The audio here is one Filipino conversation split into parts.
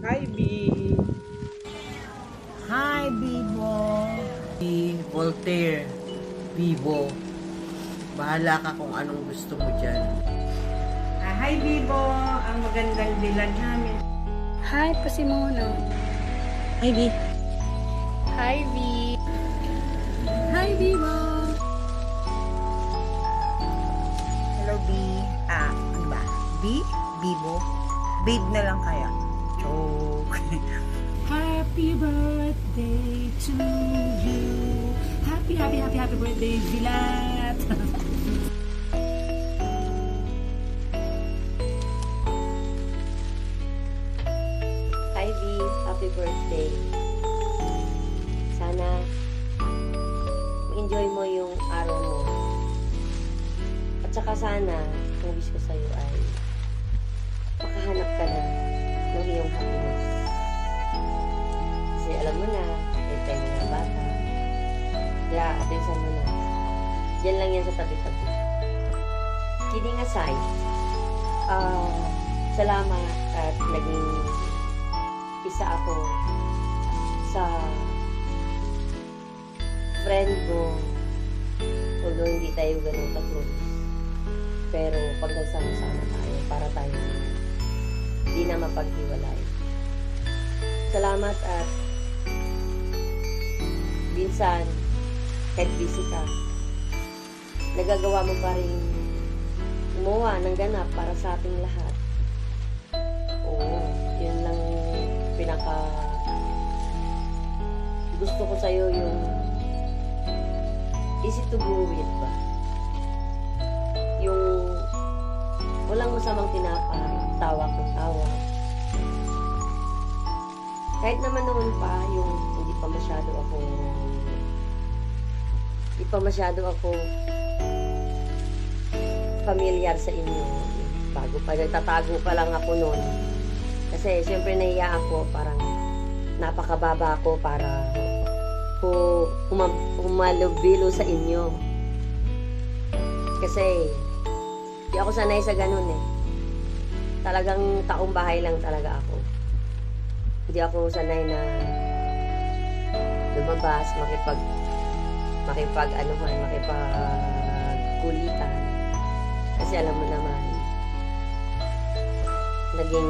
Hi, B. Hi, Bibo. Voltaire, Vivo. Bahala ka kung anong gusto mo dyan. Hi, Bibo. Ang magandang dilag namin. Hi, Pasimono. Hi, B. Hi, V. Hi, Vivo. Hello, B. Ano ba? B? Bibo? Babe na lang kaya? Joke. Happy birthday to you. Happy birthday, Vilat. Hi V, happy birthday. Sana ma-enjoy mo yung araw mo. At saka sana, ang wish ko sa'yo ay makahanap ka na ng iyong happiness. Kasi alam mo na, may time na bata. Kaya attention mo na. Yan lang yan sa tabi-tabi. Kidding aside, salamat at naging isa ako sa friend mo, although hindi tayo ganun ka-close, pero pag nagsama-sama tayo, para tayo hindi na mapaghiwalay. Salamat at minsan, kahit busy ka, nagagawa mo pa rin gumawa ng ganap para sa ating lahat. Oo, yun lang pinaka gusto ko sa'yo, yung easy to go with ba? Yung walang masamang tinapay, tawa kung tawa. Kahit naman noon pa, yung hindi pa masyado ako familiar sa inyo. Bago pa, nagtatago pa lang ako noon. Kasi, siyempre, nahiya ako. Parang, napakababa ako para humalubilo sa inyo. Kasi, di ako sanay sa ganun eh. Talagang taong bahay lang talaga ako. Hindi ako sanay na lumabas, makipagkulitan. Kasi alam mo naman, naging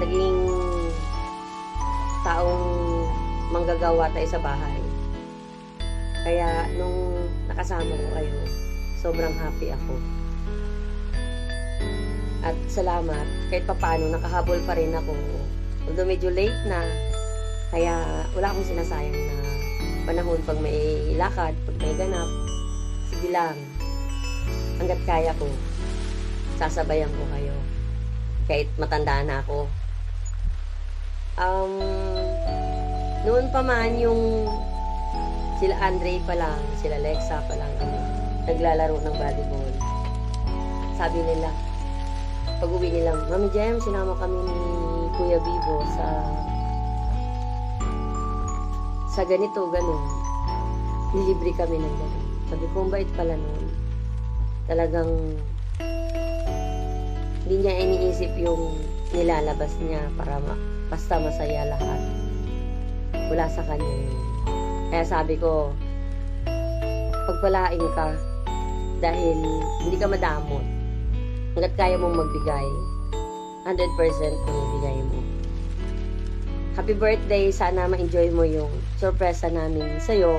naging taong manggagawa tayo sa bahay. Kaya nung nakasama ko kayo, sobrang happy ako. At salamat, kahit papaano nakahabol pa rin ako. Although medyo late na, kaya wala akong sinasayang na panahon pag may lakad, pag may ganap. Sige lang, hanggat kaya ko, sasabayan ko kayo. Kahit matanda na ako. Noon pa man yung sila Andre pa lang, sila Lexa pa lang naglalaro ng volleyball. Sabi nila, pag uwi nila, Mami Jem, sinama kami ni Kuya Bibo sa ganito, ganun. Nilibre kami ng ganun. Sabi ko, bait pala noon. Talagang hindi niya iniisip yung nilalabas niya para basta masaya lahat. Wala sa kanya yun. Kaya sabi ko, pagpalain ka dahil hindi ka madamot. Hanggat kaya mong magbigay, 100% pinibigay mo. Happy birthday! Sana ma-enjoy mo yung sorpresa namin sa'yo.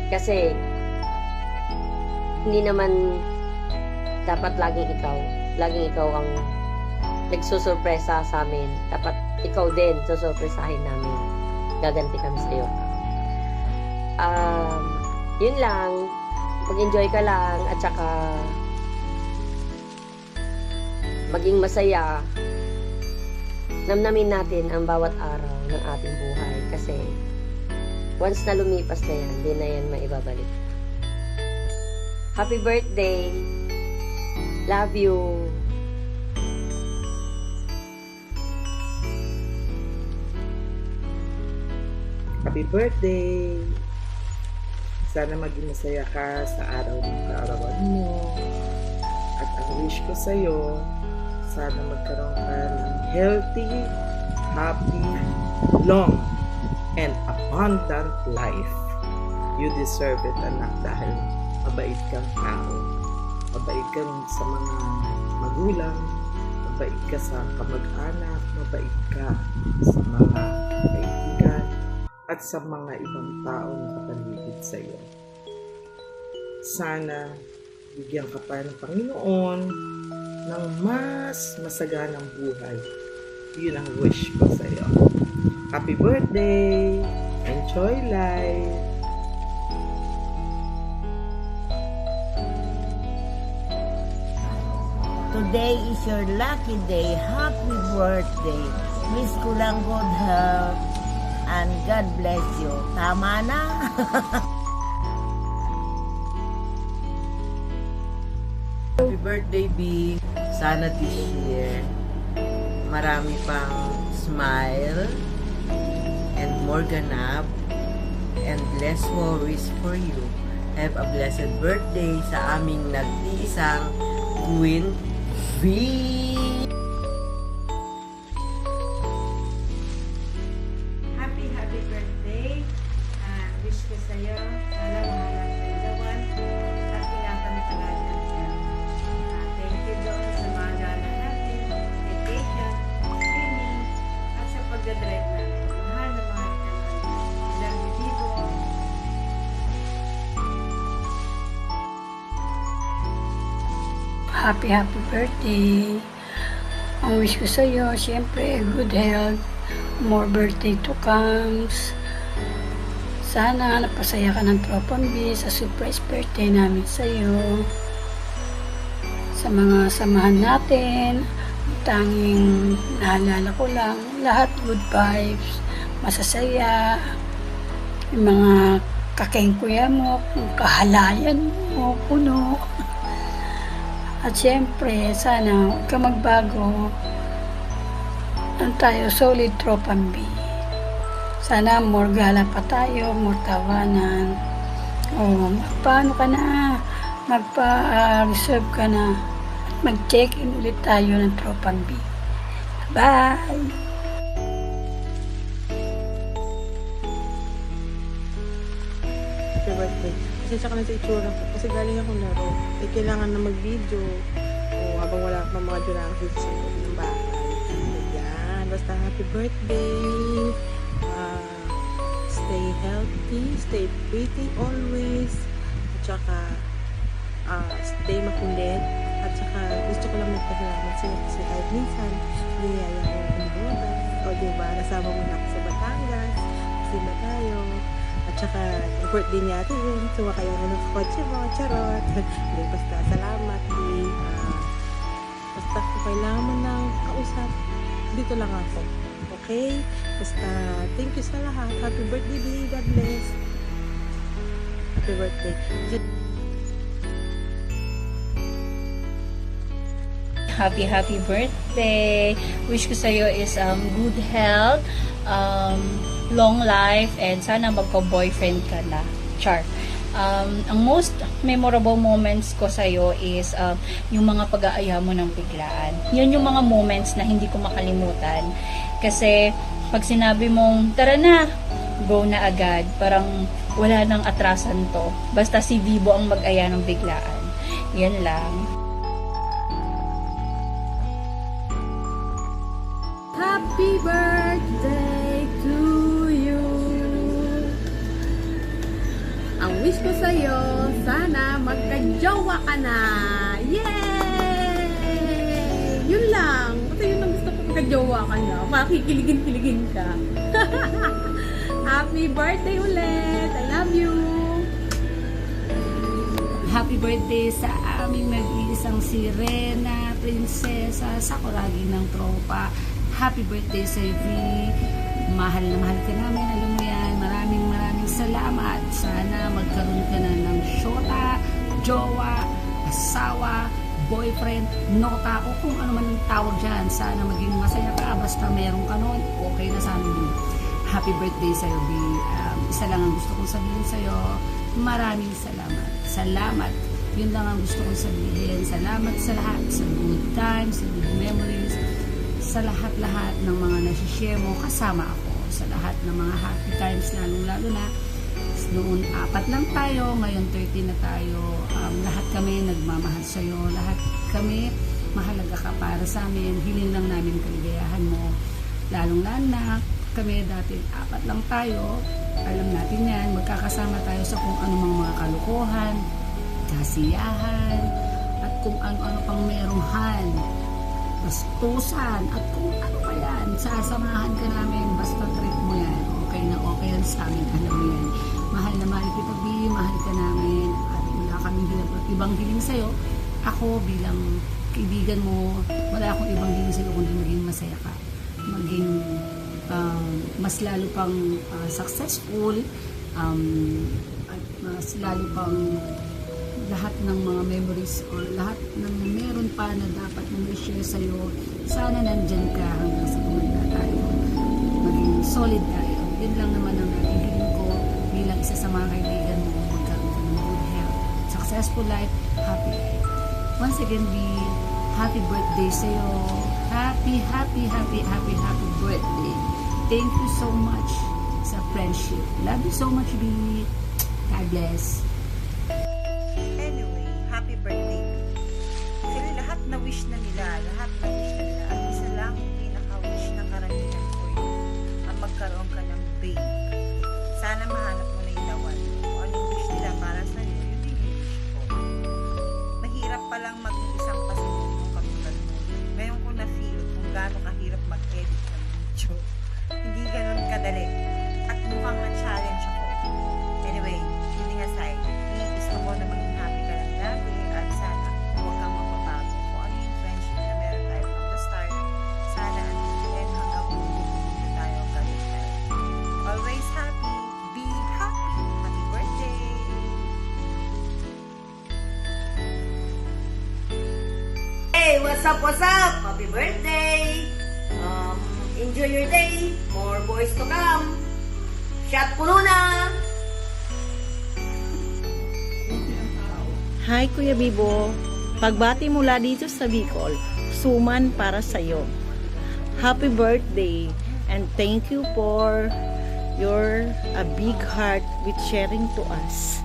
Kasi, hindi naman dapat laging ikaw ang nagsusurpresa sa amin. Dapat ikaw din susurpresahin namin. Gaganti kami sa'yo. Yun lang. Mag-enjoy ka lang at saka maging masaya. Namnamin natin ang bawat araw ng ating buhay kasi once na lumipas na yan, hindi na yan maibabalik. Happy birthday! Love you! Happy birthday! Sana maging masaya ka sa araw ng kaarawan mo. At ang wish ko sa'yo, sana magkaroon ka ng healthy, happy, long, and abundant life. You deserve it, anak, dahil mabait kang tao. Mabait ka sa mga magulang, mabait ka sa kamag-anak, mabait ka sa mga kaibigan, at sa mga ibang tao na kapaligid sa iyo. Sana bigyan ka pa ng Panginoon ng mas masaganang buhay. Yun ang wish ko sa iyo. Happy birthday! Enjoy life! Today is your lucky day. Happy birthday. Wish ko lang good health and God bless you. Tama na? Happy birthday, B. Sana this year, marami pang smile and more ganap and less worries for you. Have a blessed birthday sa aming nag-iisang Queen V. Happy birthday. Wish ko sa'yo, sana mahalang kailawan at pinapantalan niya. Thank you doon sa mga gala natin, vacation, swimming, at sa pagdadrive natin. Mahal na mahal ka naman. Ilang bibibo. Happy birthday. Ang wish ko sa iyo, siyempre, good health, more birthday to comes. Sana napasaya ka ng Tropang B sa surprise birthday namin sa iyo. Sa mga samahan natin, tanging naalala ko lang, lahat good vibes, masasaya, yung mga kakengkuya mo, kahalayan mo, puno. At siyempre, sana huwag ka magbago. Ano tayo, solid Tropang B. Sana more gala pa tayo, more tawanan. O, magpaano ka na, magpa-reserve ka na. At mag-check-in ulit tayo ng Tropang B. Bye! Happy birthday. Pasensya ka na sa itsura ko kasi galing akong laro. Eh, kailangan na mag-video o habang wala pa mga durakit sa loob ng bahay. Ayan. Basta happy birthday. Stay healthy, stay pretty always. At saka stay makulit. At saka gusto ko lang magpasalamat sa iyo kasi kahit minsan niyaya ko ang buwan. O diba, nasama mo na ako sa Batangas. Kasi ba tayo? At saka, birthday niya ate yun. Sumakay ako ng kotse mo, charot. Hindi, basta, salamat. Basta, kung kailangan mo ng kausap, dito lang ako. Okay? Basta, thank you sa lahat. Happy birthday, B. God bless. Happy birthday. Happy birthday. Wish ko sa'yo is good health, long life, and sana magka-boyfriend ka na. Char. Ang most memorable moments ko sa'yo is yung mga pag-aaya mo ng biglaan. Yun yung mga moments na hindi ko makalimutan. Kasi pag sinabi mong, tara na, go na agad. Parang wala nang atrasan to. Basta si Vibo ang mag-aya ng biglaan. Yan lang. Happy birthday to you. Ang wish ko sa'yo, sana magka-jowa ka na. Yay! Yun lang. Ito yun ang gusto ko, magka-jowa ka na. Makikiligin-kiligin ka. Happy birthday ulit. I love you. Happy birthday sa aming mag-iisang si Rena, prinsesa, sakuragi ng tropa. Happy birthday sa V. Mahal na mahal ka namin. Alam mo yan. Maraming salamat. Sana magkaroon ka na ng syota, jowa, asawa, boyfriend, nota, o kung ano man ang tawag dyan. Sana maging masaya ka. Basta meron ka nun, okay na sa amin. Happy birthday sa'yo, B. Isa lang ang gusto kong sabihin sa'yo. Maraming salamat. Salamat Yun lang ang gusto kong sabihin. Salamat sa lahat, sa good times, sa good memories, sa lahat-lahat ng mga nasishare mo, kasama ako. Sa lahat ng mga happy times, lalong-lalo na noon 4 lang tayo, ngayon 13 na tayo. Lahat kami nagmamahal sa'yo, lahat kami mahalaga ka para sa amin. Hiling lang namin kaligayahan mo. Lalong-lalo na kami dati 4 lang tayo. Alam natin yan, magkakasama tayo sa kung anumang mga kalukuhan, kasiyahan, at kung ano-ano pang meronghan, bastusan, at kung ano pa yan. Sasamahan ka namin, basta trip mo yan. Okay na okay yan sa amin, alam mo yan. Mahal na mahal kita, B, mahal ka namin, at wala kaming ibang hiling sa'yo. Ako bilang kaibigan mo, wala akong ibang hiling sa'yo kundi maging masaya ka, maging mas lalo pang successful, at mas lalo pang lahat ng mga memories or lahat ng meron pa na dapat na share sa'yo, sana nandyan ka hanggang sa tumanda tayo, maging solid tayo. Yun lang naman ang nakikiling ko bilang isa sa mga kaibigan mo, magkaroon ka ng good health, successful life, happy life. Once again, B, happy birthday sa'yo. Happy birthday. Thank you so much sa friendship. Love you so much, B. God bless. Anyway, happy birthday. Sila lahat na wish na nila. Ang isa lang, pinaka-wish ng karamihan ko yun, ang magkaroon ka ng babe. Sana mahanap mo na yung lawan. Kung ano yung wish nila para sa'yo, yun din yung wish ko. Mahirap palang maging isang pasunod ng katulad mo. Ngayon ko na-feel kung gaano kahirap mag-edit ng video. Hindi ganun kadali. At mukhang na-challenge ako. Anyway, kidding aside, gusto ko na maging happy ka lang dati at sana huwag kang magbabago. Kung ano yung friendship na meron tayo from the start, sana until the end hanggang na tayo ganun. Always happy. Be happy. Happy birthday. Hey, what's up? Happy birthday! Enjoy your day. More boys to come. Shot puno na! Hi Kuya Bibo, pagbati mula dito sa Bicol, suman para sa'yo. Happy birthday and thank you for your a big heart with sharing to us.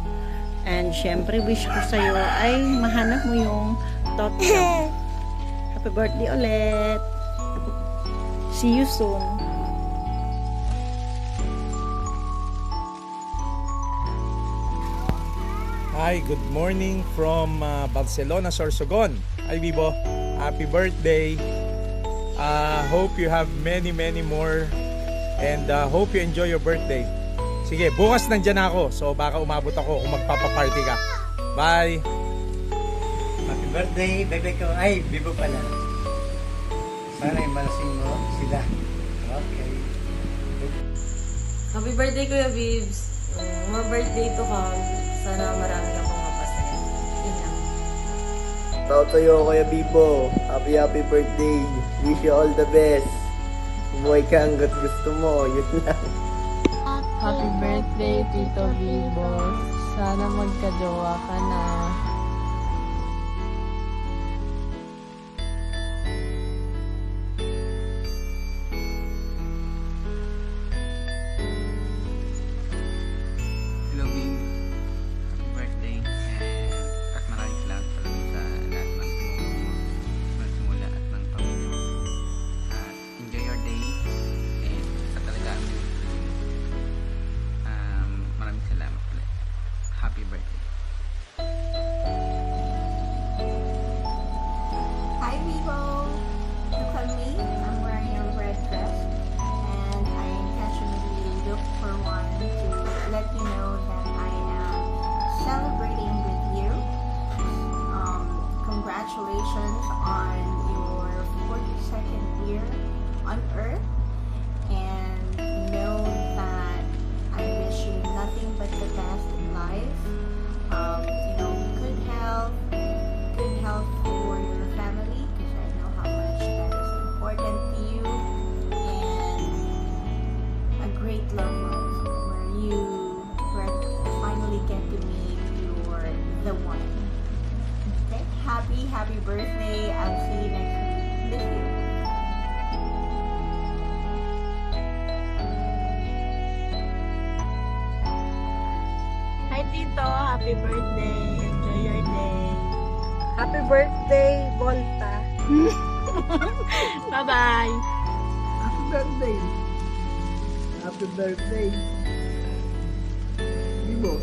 And syempre wish ko sa'yo ay mahanap mo yung Tottenham. Happy birthday ulit. See you soon. Hi, good morning from Barcelona, Sorsogon. Hi, Bibo. Happy birthday. Hope you have many more and hope you enjoy your birthday. Sige, bukas nandyan ako. So baka umabot ako kung magpapaparty ka. Bye! Happy birthday, bebe ko. Ay, Bibo pala. Sana imalasing mo sila. Okay. Happy birthday, Kuya Bibs. More birthday to come. Sana marami ka pang mapasaya. Yun lang. Tao sa'yo, Kuya Bibo. Happy birthday. Wish you all the best. Umuwi ka hanggat gusto mo. Yun lang. Happy birthday, Tito Bibo. Sana magka-jowa ka na. Hello, Bing. Happy birthday. And at maraming salamat pala sa lahat ng tumulong mo magsimula at ng pamilya mo. At enjoy your day. And sa talagaan mo yung maraming salamat pala. Happy birthday. Hi, Vivo. Look at me. I'm wearing a red dress, and I intentionally look for one to let you know that I am celebrating with you. Congratulations on your 42nd year on Earth, and know that I wish you nothing but the best in life. Good health for your family, because I know how much that is important to you, and a great love life where you finally get to meet the one. birthday. I'll see you next week. Miss you. Hi Tito, happy birthday. Enjoy your day. Happy birthday, Volta. Bye-bye. Happy birthday. Happy birthday. Bibo.